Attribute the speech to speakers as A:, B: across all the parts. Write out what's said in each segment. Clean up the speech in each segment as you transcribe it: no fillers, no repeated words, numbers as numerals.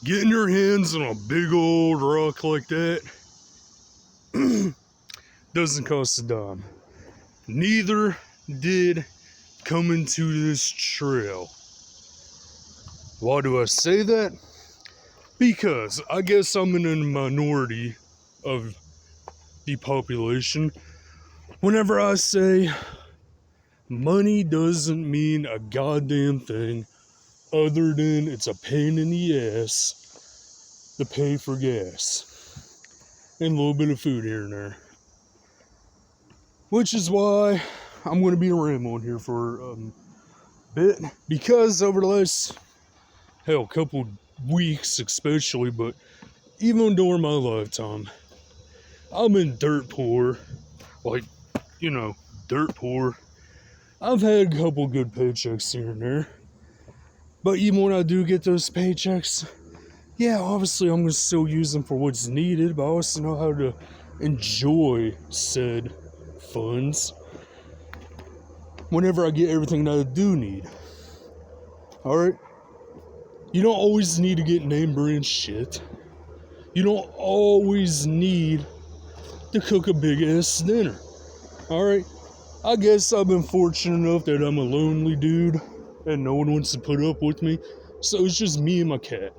A: getting your hands on a big old rock like that doesn't cost a dime. Neither did coming to this trail. Why do I say that? Because I guess I'm in a minority of the population whenever I say money doesn't mean a goddamn thing other than it's a pain in the ass to pay for gas and a little bit of food here and there. Which is why I'm going to be rambling here for a bit, because over the last, couple weeks especially, but even during my lifetime, I've been dirt poor. Dirt poor. I've had a couple good paychecks here and there. But even when I do get those paychecks, yeah, obviously I'm going to still use them for what's needed, but I also know how to enjoy said funds whenever I get everything that I do need. Alright? You don't always need to get name brand shit. You don't always need to cook a big ass dinner. Alright? I guess I've been fortunate enough that I'm a lonely dude and no one wants to put up with me, so it's just me and my cat.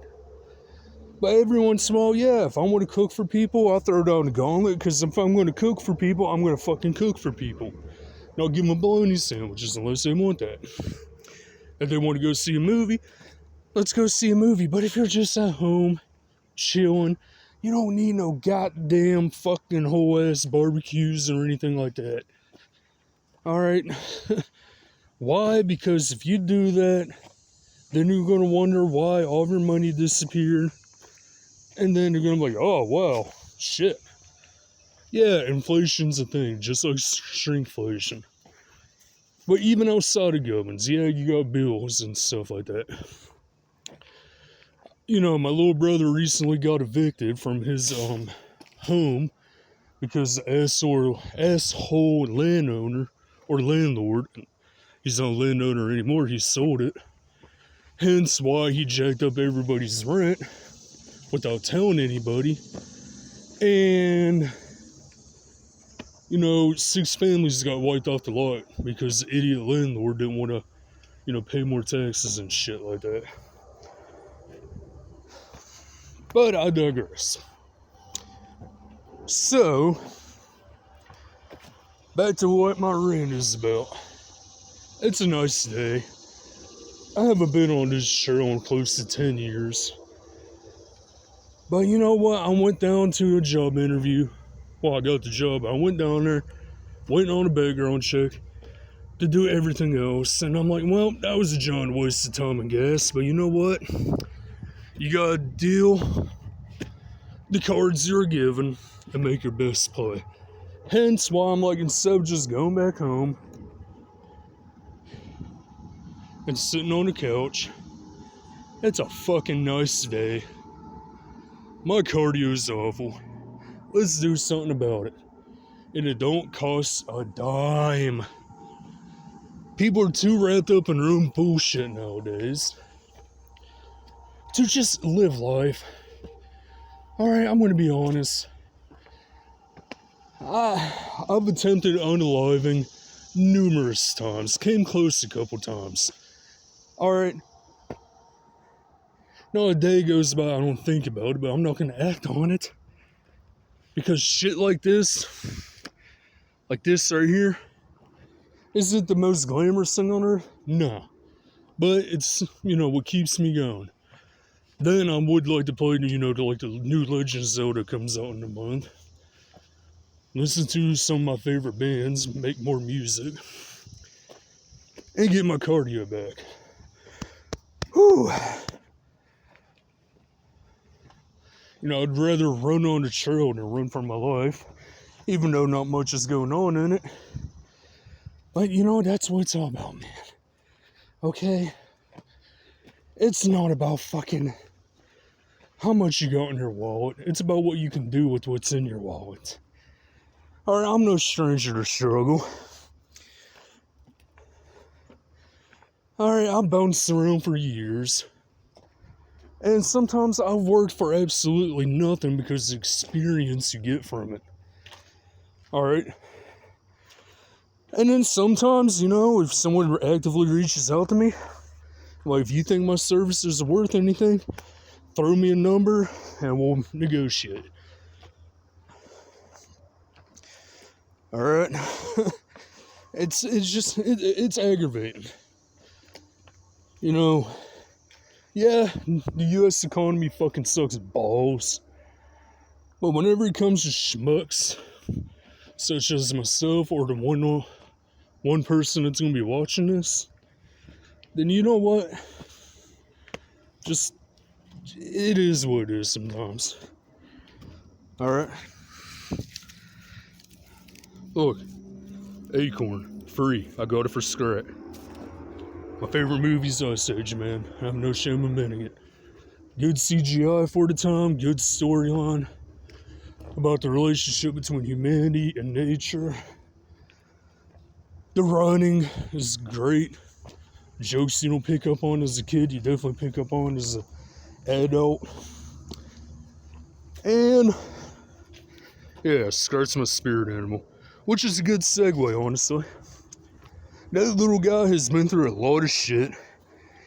A: But every once in a while, yeah, if I want to cook for people, I'll throw down the gauntlet, because if I'm going to cook for people, I'm going to fucking cook for people. And I'll give them bologna sandwiches unless they want that. If they want to go see a movie, let's go see a movie. But if you're just at home, chilling, you don't need no goddamn fucking whole ass barbecues or anything like that. Alright? Why? Because if you do that, then you're going to wonder why all of your money disappeared. And then you're going to be like, oh, wow, shit. Yeah, inflation's a thing, just like shrinkflation. But even outside of governments, yeah, you got bills and stuff like that. You know, my little brother recently got evicted from his home because the asshole landowner or landlord, he's not a landowner anymore, he sold it. Hence why he jacked up everybody's rent without telling anybody. And, 6 families got wiped off the lot because the idiot landlord didn't want to, pay more taxes and shit like that. But I digress. So, back to what my rant is about. It's a nice day. I haven't been on this trail in close to 10 years. But you know what? I went down to a job interview. Well, I got the job. I went down there, waiting on a background check to do everything else. And I'm like, well, that was a giant waste of time and gas. But you know what? You gotta deal the cards you're given and make your best play. Hence why I'm like, instead of just going back home and sitting on the couch, it's a fucking nice day. My cardio's awful. Let's do something about it. And it don't cost a dime. People are too wrapped up in their own bullshit nowadays to just live life. Alright, I'm gonna be honest. I've attempted unaliving numerous times. Came close a couple times. Alright. Not a day goes by I don't think about it, but I'm not gonna act on it. Because shit like this right here, is it the most glamorous thing on earth? No. But it's, what keeps me going. Then I would like to play, the new Legend of Zelda comes out in a month. Listen to some of my favorite bands, make more music, and get my cardio back. Whew. I'd rather run on the trail than run for my life, even though not much is going on in it. But that's what it's all about, man. Okay? It's not about fucking how much you got in your wallet. It's about what you can do with what's in your wallet. Alright, I'm no stranger to struggle. Alright, I've bounced around for years. And sometimes I've worked for absolutely nothing because of the experience you get from it. Alright? And then sometimes, if someone actively reaches out to me, like if you think my services are worth anything, throw me a number and we'll negotiate. Alright? It's aggravating. Yeah, the US economy fucking sucks balls. But whenever it comes to schmucks, such as myself or the one person that's gonna be watching this, then you know what? Just, it is what it is sometimes. Alright? Look, Acorn, free. I got it for scrap. My favorite movie's Ice Age, man. I have no shame in admitting it. Good CGI for the time, good storyline about the relationship between humanity and nature. The writing is great. Jokes you don't pick up on as a kid, you definitely pick up on as an adult. And, yeah, Scart's my spirit animal. Which is a good segue, honestly. That little guy has been through a lot of shit.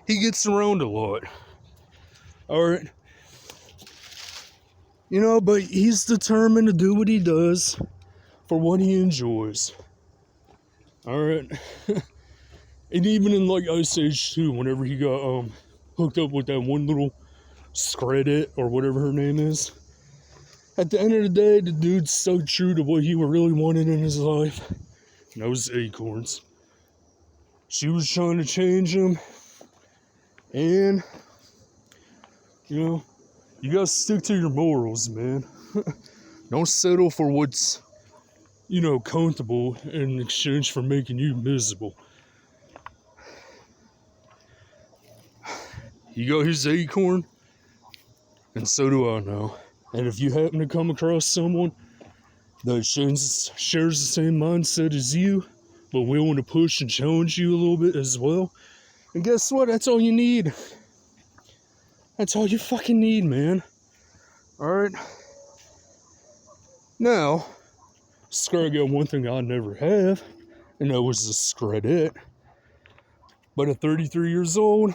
A: He gets around a lot. Alright? But he's determined to do what he does for what he enjoys. Alright? And even in like Ice Age 2, whenever he got hooked up with that one little Scredit or whatever her name is, at the end of the day, the dude's so true to what he really wanted in his life. And that was Acorns. She was trying to change him. And, you gotta stick to your morals, man. Don't settle for what's, comfortable in exchange for making you miserable. He got his acorn, and so do I now. And if you happen to come across someone that shares the same mindset as you, but willing to push and challenge you a little bit as well, and guess what? That's all you need. That's all you fucking need, man. Alright? Now, Scrag got one thing I never have, and that was the Scredit. But at 33 years old,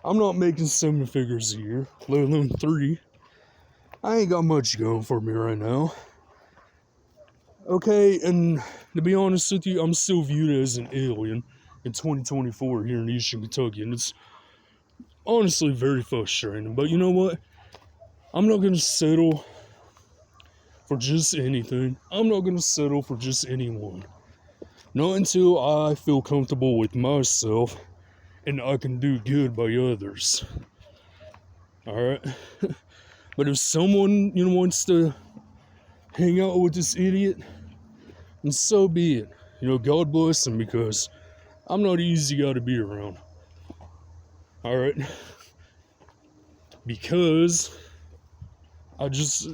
A: I'm not making 7 figures a year, let alone 3. I ain't got much going for me right now. Okay, and to be honest with you, I'm still viewed as an alien in 2024 here in Eastern Kentucky, and it's honestly very frustrating. But you know what? I'm not going to settle for just anything. I'm not going to settle for just anyone. Not until I feel comfortable with myself and I can do good by others. Alright? But if someone, wants to hang out with this idiot, then so be it. God bless him, because I'm not an easy guy to be around. Alright? Because I just,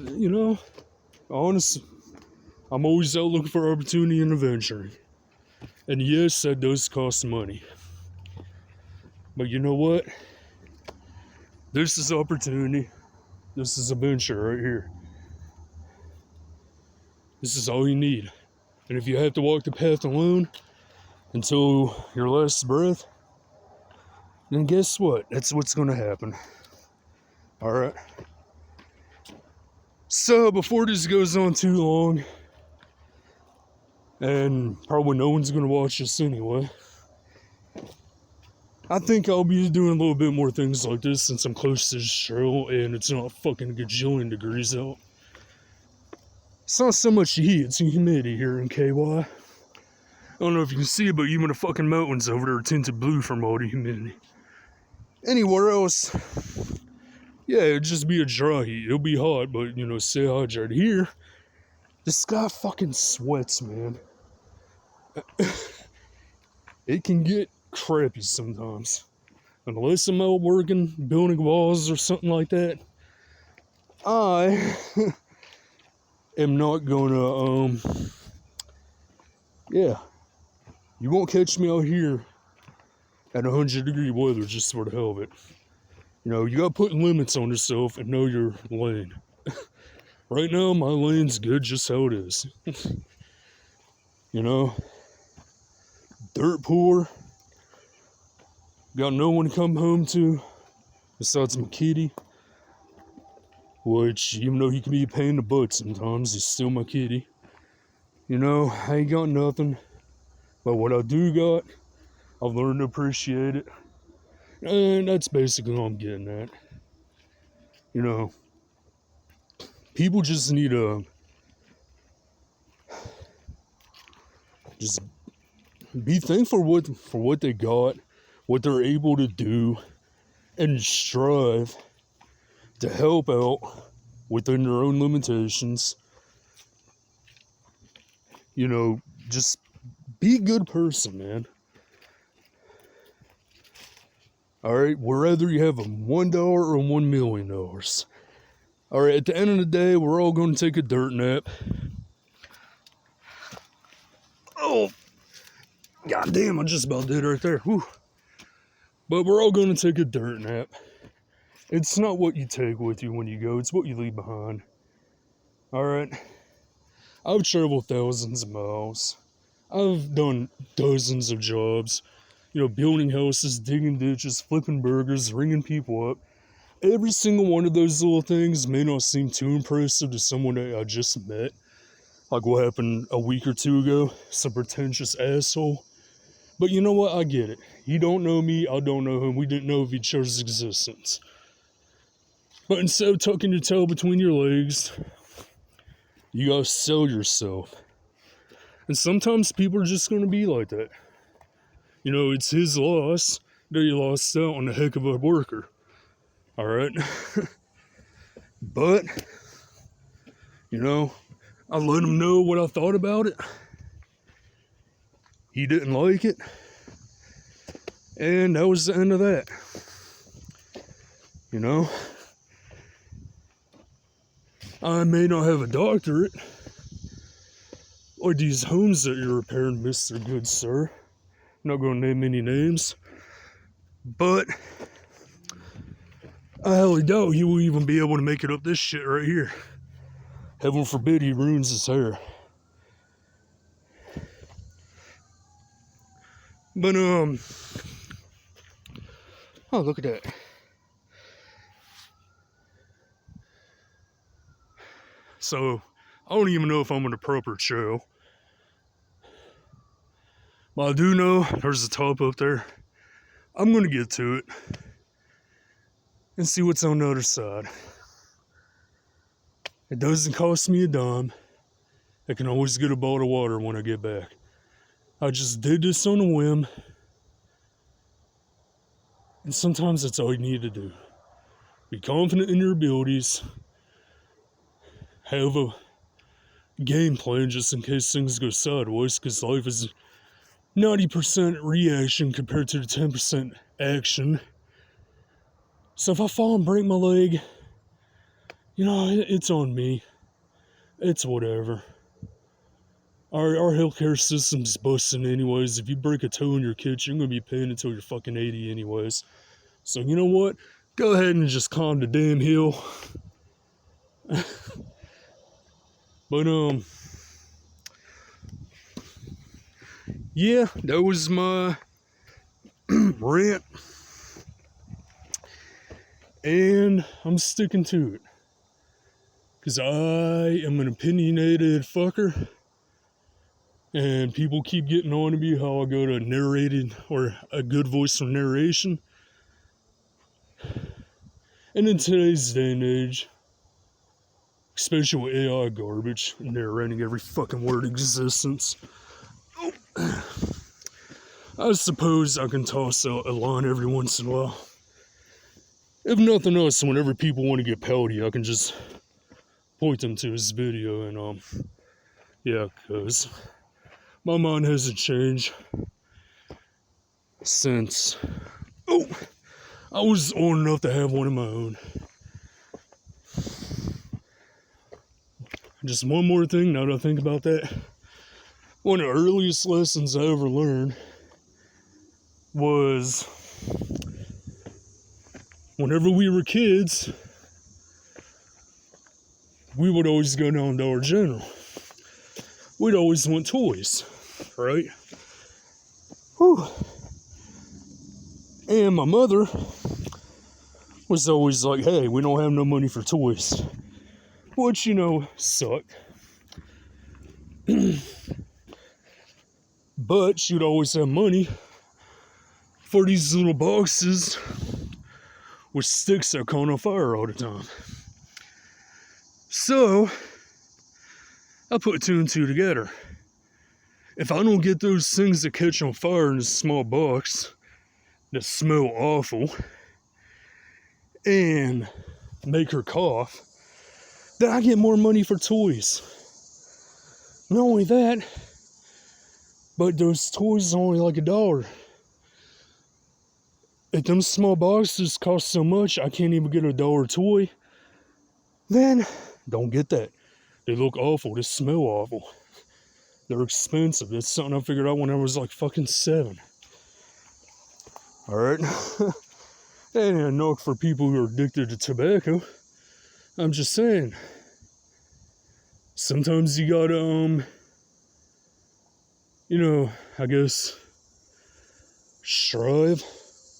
A: honestly, I'm always out looking for opportunity and adventure. And yes, that does cost money. But you know what? This is opportunity. This is adventure right here. This is all you need. And if you have to walk the path alone until your last breath, then guess what? That's what's going to happen. Alright? So, before this goes on too long, and probably no one's going to watch this anyway, I think I'll be doing a little bit more things like this since I'm close to the trail and it's not fucking a gajillion degrees out. It's not so much the heat, it's the humidity here in KY. I don't know if you can see it, but even the fucking mountains over there are tinted blue from all the humidity. Anywhere else, yeah, it'd just be a dry heat. It'll be hot, but, stay hydrated. Here, the sky fucking sweats, man. It can get crappy sometimes. Unless I'm out working, building walls or something like that, I am not gonna, yeah. You won't catch me out here at 100-degree weather just for the hell of it. You know, you gotta put limits on yourself and know your lane. Right now, my lane's good just how it is. You know, dirt poor, got no one to come home to besides my kitty. Which, even though he can be a pain in the butt sometimes, he's still my kitty. You know, I ain't got nothing. But what I do got, I've learned to appreciate it. And that's basically all I'm getting at. You know, people just need to just be thankful for what they got, what they're able to do, and strive to help out within their own limitations. You know, just be a good person, man. Alright, whether you have a $1 or $1 million. Alright, at the end of the day, we're all going to take a dirt nap. Oh, goddamn, I just about did right there. Whew. But we're all going to take a dirt nap. It's not what you take with you when you go, it's what you leave behind. Alright? I've traveled thousands of miles. I've done dozens of jobs. You know, building houses, digging ditches, flipping burgers, ringing people up. Every single one of those little things may not seem too impressive to someone that I just met. Like what happened a week or two ago. Some pretentious asshole. But you know what? I get it. You don't know me, I don't know him. We didn't know of each other's existence. But instead of tucking your tail between your legs, you gotta sell yourself. And sometimes people are just gonna be like that. You know, it's his loss that he lost out on a heck of a worker. Alright? But, you know, I let him know what I thought about it. He didn't like it. And that was the end of that. You know? I may not have a doctorate, or these homes that you're repairing, Mr. Good Sir. I'm not going to name any names. But I highly doubt he will even be able to make it up this shit right here. Heaven forbid he ruins his hair. But, oh, look at that. So, I don't even know if I'm on the proper trail. But I do know there's a top up there. I'm going to get to it and see what's on the other side. It doesn't cost me a dime. I can always get a bottle of water when I get back. I just did this on a whim. And sometimes that's all you need to do. Be confident in your abilities. Have a game plan just in case things go sideways, because life is 90% reaction compared to the 10% action. So if I fall and break my leg, you know, it's on me. It's whatever. Our healthcare system's busting anyways. If you break a toe in your kitchen, you're going to be paying until you're fucking 80 anyways. So you know what? Go ahead and just climb the damn hill. But, yeah, that was my rant. And I'm sticking to it. Because I am an opinionated fucker. And people keep getting on to me how I go to narrated or a good voice for narration. And in today's day and age, especially with AI garbage, narrating every fucking word in existence, I suppose I can toss out a line every once in a while. If nothing else, whenever people want to get pouty, I can just point them to his video and, yeah, because my mind hasn't changed since, I was old enough to have one of my own. Just one more thing, now that I think about that. One of the earliest lessons I ever learned was whenever we were kids, we would always go down to Dollar General. We'd always want toys, right? Whew. And my mother was always like, hey, we don't have no money for toys. Which, sucked. But she'd always have money for these little boxes with sticks that caught on fire all the time. So, I put two and two together. If I don't get those things that catch on fire in a small box that smell awful and make her cough, then I get more money for toys. Not only that, but those toys are only like $1. If them small boxes cost so much, I can't even get a $1 toy, then don't get that. They look awful. They smell awful. They're expensive. It's something I figured out when I was like fucking 7. Alright? And a knock for people who are addicted to tobacco. I'm just saying. Sometimes you gotta, I guess, strive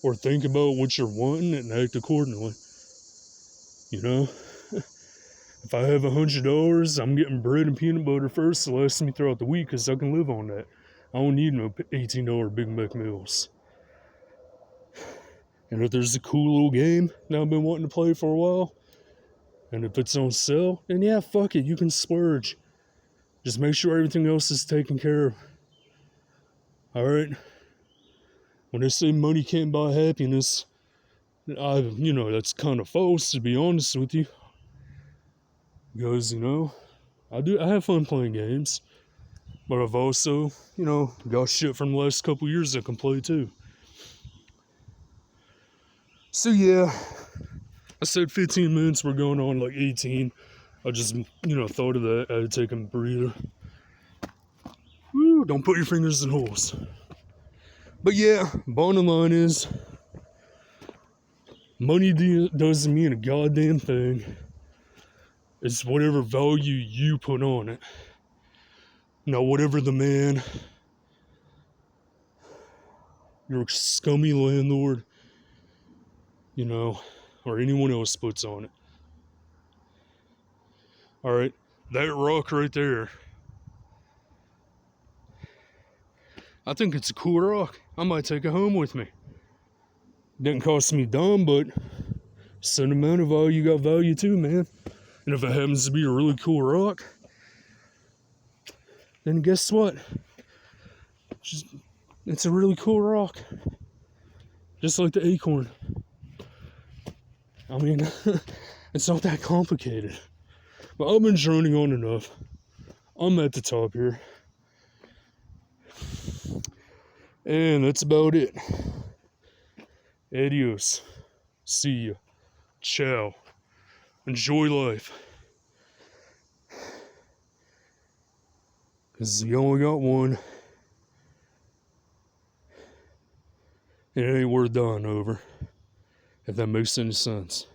A: or think about what you're wanting and act accordingly. If I have $100, I'm getting bread and peanut butter first to last me throughout the week because I can live on that. I don't need no $18 Big Mac meals. And if there's a cool little game that I've been wanting to play for a while, and if it's on sale, then yeah, fuck it, you can splurge. Just make sure everything else is taken care of. Alright? When they say money can't buy happiness, that's kind of false, to be honest with you. Because, I have fun playing games. But I've also, got shit from the last couple years I can play too. So yeah, I said 15 minutes, we're going on like 18. I just, thought of that. I had to take a breather. Woo, don't put your fingers in holes. But yeah, bottom line is, money doesn't mean a goddamn thing. It's whatever value you put on it. Now, whatever the man, your scummy landlord, or anyone else puts on it. Alright, that rock right there, I think it's a cool rock. I might take it home with me. Didn't cost me a dime, but sentimental value got value too, man. And if it happens to be a really cool rock, then guess what? It's a really cool rock. Just like the acorn. I mean, it's not that complicated. But I've been droning on enough. I'm at the top here. And that's about it. Adios. See ya. Ciao. Enjoy life. Because you only got one. And it ain't worth dying over. If that makes any sense.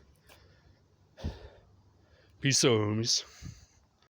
A: Peace out, homies.